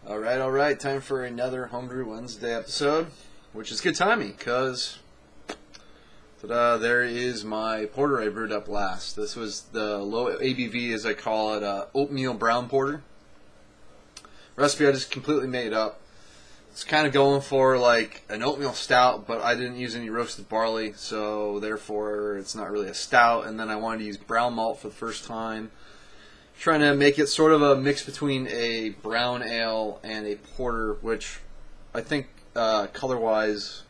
All right, time for another Homebrew Wednesday episode, which is good timing because there is my porter I brewed up last. This was the low ABV, as I call it, oatmeal brown porter. Recipe I just completely made up. It's kind of going for like an oatmeal stout, but I didn't use any roasted barley, so therefore it's not really a stout. And then I wanted to use brown malt for the first time, trying to make it sort of a mix between a brown ale and a porter, which I think color-wise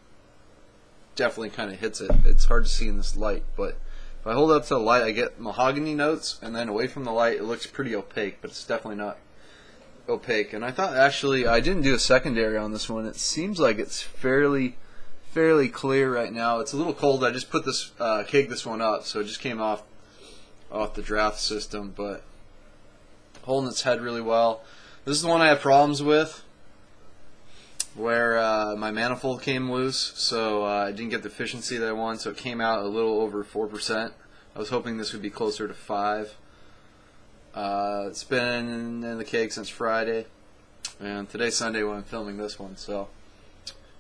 definitely kind of hits it. It's hard to see in this light, but if I hold it up to the light, I get mahogany notes, and then away from the light, it looks pretty opaque, but it's definitely not opaque. And I thought, actually, I didn't do a secondary on this one. It seems like it's fairly clear right now. It's a little cold. I just put this keg this one up, so it just came off the draft system, but holding its head really well. This is the one I had problems with, where my manifold came loose, so I didn't get the efficiency that I wanted, so it came out a little over 4%. I was hoping this would be closer to 5. It's been in the keg since Friday, and today's Sunday when I'm filming this one, so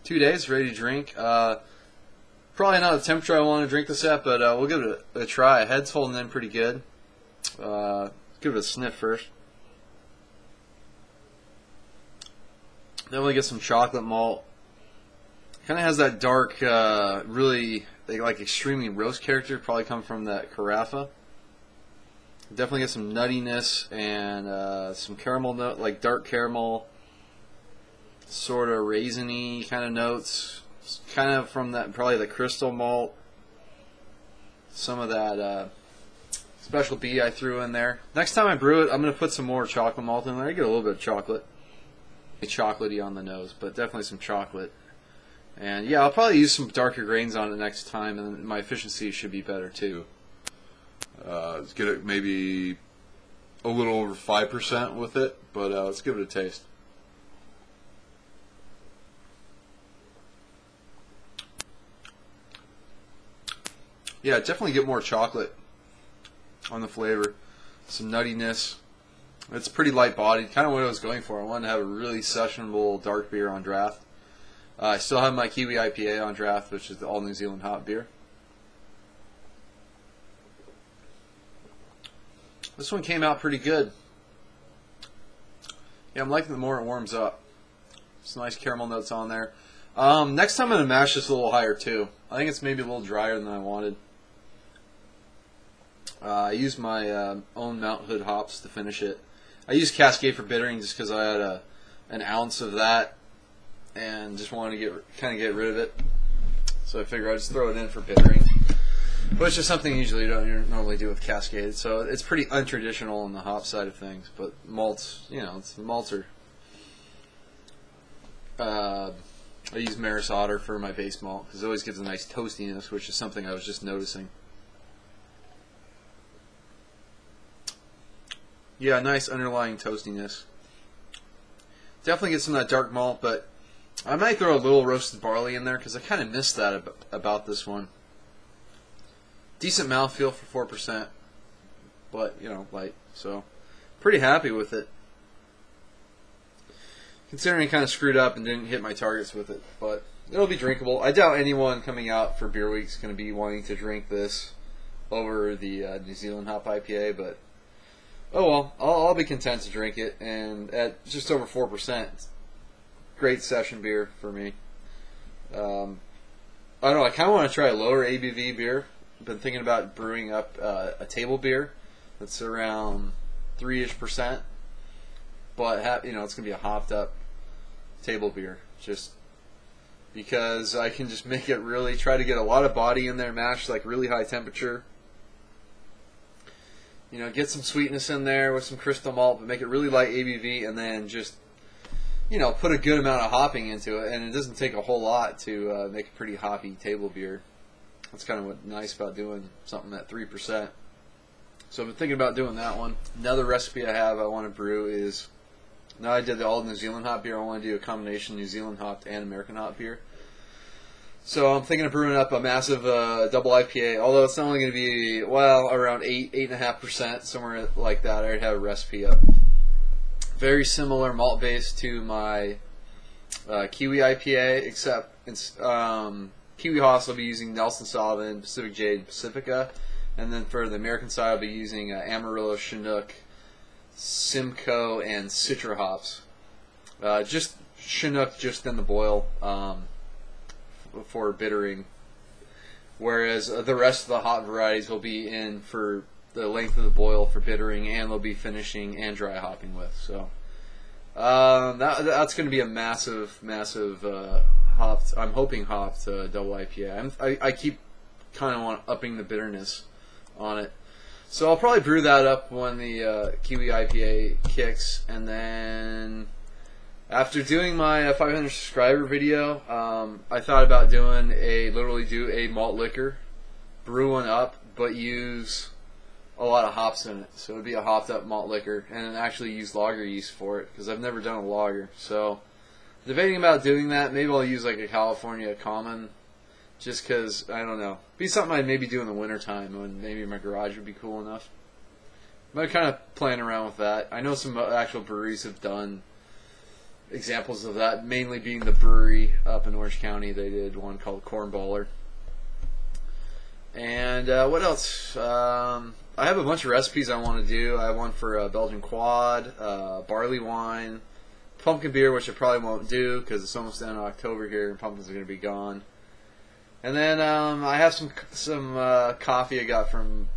2 days ready to drink. Probably not the temperature I want to drink this at, but we'll give it a try. Head's holding in pretty good. Give it a sniff first. Then we'll get some chocolate malt. Kind of has that dark, really like extremely roast character. Probably come from that carafa. Definitely get some nuttiness and some caramel note, like dark caramel, sort of raisiny kind of notes. Kind of from that, probably the crystal malt. Some of that special B I threw in there. Next time I brew it, I'm going to put some more chocolate malt in there. I get a little bit of chocolate. Chocolatey on the nose, but definitely some chocolate. And yeah, I'll probably use some darker grains on it next time, and my efficiency should be better too. Let's get it maybe a little over 5% with it, but let's give it a taste. Yeah, definitely get more chocolate on the flavor, some nuttiness. It's pretty light bodied, kind of what I was going for. I wanted to have a really sessionable dark beer on draft. I still have my Kiwi IPA on draft, which is the all New Zealand hop beer. This one came out pretty good. Yeah, I'm liking the more it warms up. Some nice caramel notes on there. Next time I'm going to mash this a little higher too. I think it's maybe a little drier than I wanted. I used my own Mount Hood hops to finish it. I used Cascade for bittering just because I had an ounce of that and just wanted to kind of get rid of it. So I figured I'd just throw it in for bittering. But it's just something you usually don't normally do with Cascade. So it's pretty untraditional on the hop side of things. But malts, malts are... I use Maris Otter for my base malt because it always gives a nice toastiness, which is something I was just noticing. Yeah, nice underlying toastiness. Definitely get some of that dark malt, but I might throw a little roasted barley in there because I kind of missed that about this one. Decent mouthfeel for 4%, but, light. So, pretty happy with it. Considering I kind of screwed up and didn't hit my targets with it, but it'll be drinkable. I doubt anyone coming out for Beer Week is going to be wanting to drink this over the New Zealand Hop IPA, but oh well, I'll be content to drink it, and at just over 4%, great session beer for me. I don't know, I kind of want to try a lower ABV beer. I've been thinking about brewing up a table beer that's around 3-ish%, but it's going to be a hopped up table beer, just because I can just make it really, try to get a lot of body in there, mash like really high temperature. Get some sweetness in there with some crystal malt, but make it really light ABV, and then just, put a good amount of hopping into it. And it doesn't take a whole lot to make a pretty hoppy table beer. That's kind of what's nice about doing something at 3%. So I've been thinking about doing that one. Another recipe I want to brew is, now I did the all New Zealand hop beer, I want to do a combination New Zealand hopped and American hop beer. So I'm thinking of brewing up a massive double IPA, although it's only going to be, well, around 8.5%, somewhere like that. I already have a recipe up. Very similar malt base to my Kiwi IPA, except it's Kiwi hops I'll be using Nelson Sauvin, Pacific Jade, Pacifica, and then for the American side I'll be using Amarillo, Chinook, Simcoe, and Citra hops. Just Chinook just in the boil for bittering, whereas the rest of the hop varieties will be in for the length of the boil for bittering, and they'll be finishing and dry hopping with. So that's going to be a massive hopped. I'm hoping hopped double IPA. I keep kind of want upping the bitterness on it, so I'll probably brew that up when the Kiwi IPA kicks, and then after doing my 500 subscriber video, I thought about doing literally do a malt liquor, brew one up, but use a lot of hops in it. So it would be a hopped up malt liquor, and then actually use lager yeast for it, because I've never done a lager. So debating about doing that. Maybe I'll use like a California Common, just because, I don't know. Be something I'd maybe do in the wintertime when maybe my garage would be cool enough. I'm kind of playing around with that. I know some actual breweries have done examples of that, mainly being the brewery up in Orange County. They did one called Cornballer. And what else? I have a bunch of recipes I want to do. I have one for Belgian quad, barley wine, pumpkin beer, which I probably won't do because it's almost the end of October here and pumpkins are going to be gone. And then I have some coffee I got from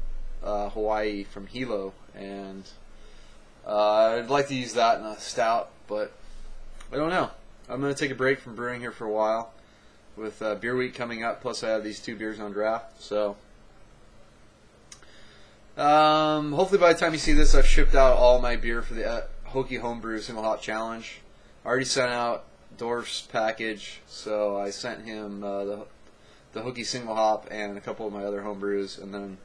Hawaii, from Hilo, and I'd like to use that in a stout, but I don't know. I'm going to take a break from brewing here for a while with beer week coming up, plus I have these 2 beers on draft. So hopefully by the time you see this, I've shipped out all my beer for the Hokie Homebrew Single Hop Challenge. I already sent out Dorf's package, so I sent him the Hokie Single Hop and a couple of my other homebrews, and then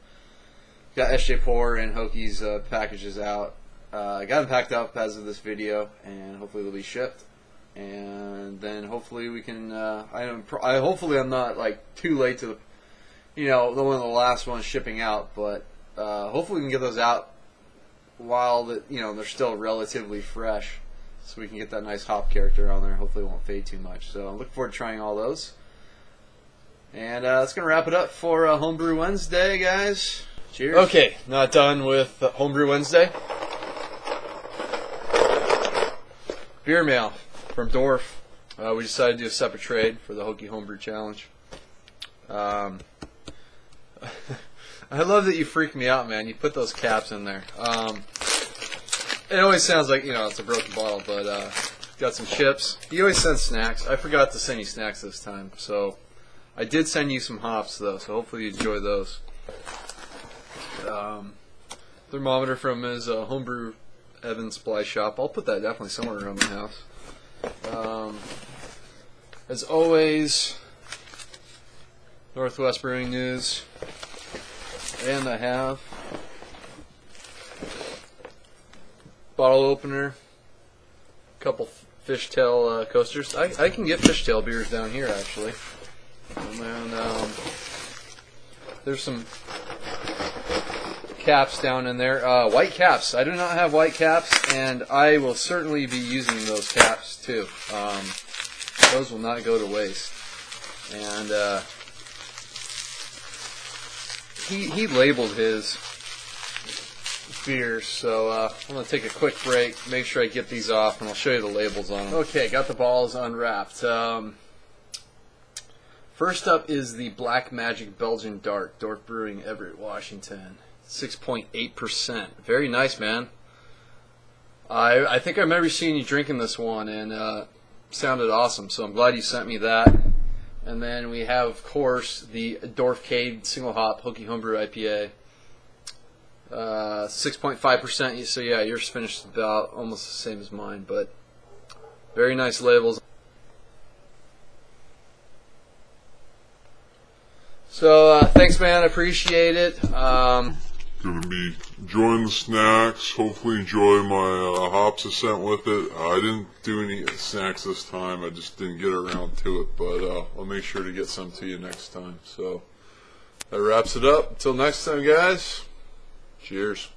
got SJ Pour and Hokie's packages out. I got them packed up as of this video, and hopefully they'll be shipped. And then hopefully we can. Hopefully I'm not like too late to, the one of the last ones shipping out. But hopefully we can get those out while they're still relatively fresh, so we can get that nice hop character on there. Hopefully it won't fade too much. So I'm looking forward to trying all those. And that's gonna wrap it up for Homebrew Wednesday, guys. Cheers. Okay, not done with Homebrew Wednesday. Beer mail from Dorf. We decided to do a separate trade for the Hokie Homebrew Challenge. I love that you freak me out, man. You put those caps in there. It always sounds like, it's a broken bottle, but got some chips. He always sends snacks. I forgot to send you snacks this time, so I did send you some hops, though, so hopefully you enjoy those. Thermometer from his Homebrew Evan Supply Shop. I'll put that definitely somewhere around my house. As always, Northwest Brewing News, and I have bottle opener, a couple fishtail coasters. I can get fishtail beers down here actually, and then there's some caps down in there. White caps. I do not have white caps, and I will certainly be using those caps too. Those will not go to waste. And he labeled his beers, so I'm going to take a quick break, make sure I get these off, and I'll show you the labels on them. Okay, got the bottles unwrapped. First up is the Black Magic Belgian Dark, Dorf Brewing, Everett, Washington. 6.8%. Very nice, man. I think I remember seeing you drinking this one, and sounded awesome, so I'm glad you sent me that. And then we have, of course, the Dorfcade Single Hop Hokie Homebrew IPA. 6.5%, so yeah, yours finished about almost the same as mine, but very nice labels. So thanks, man, I appreciate it. Going to be enjoying the snacks, hopefully enjoy my hops I sent with it. I didn't do any snacks this time, I just didn't get around to it, but I'll make sure to get some to you next time. So that wraps it up. Until next time, guys, cheers.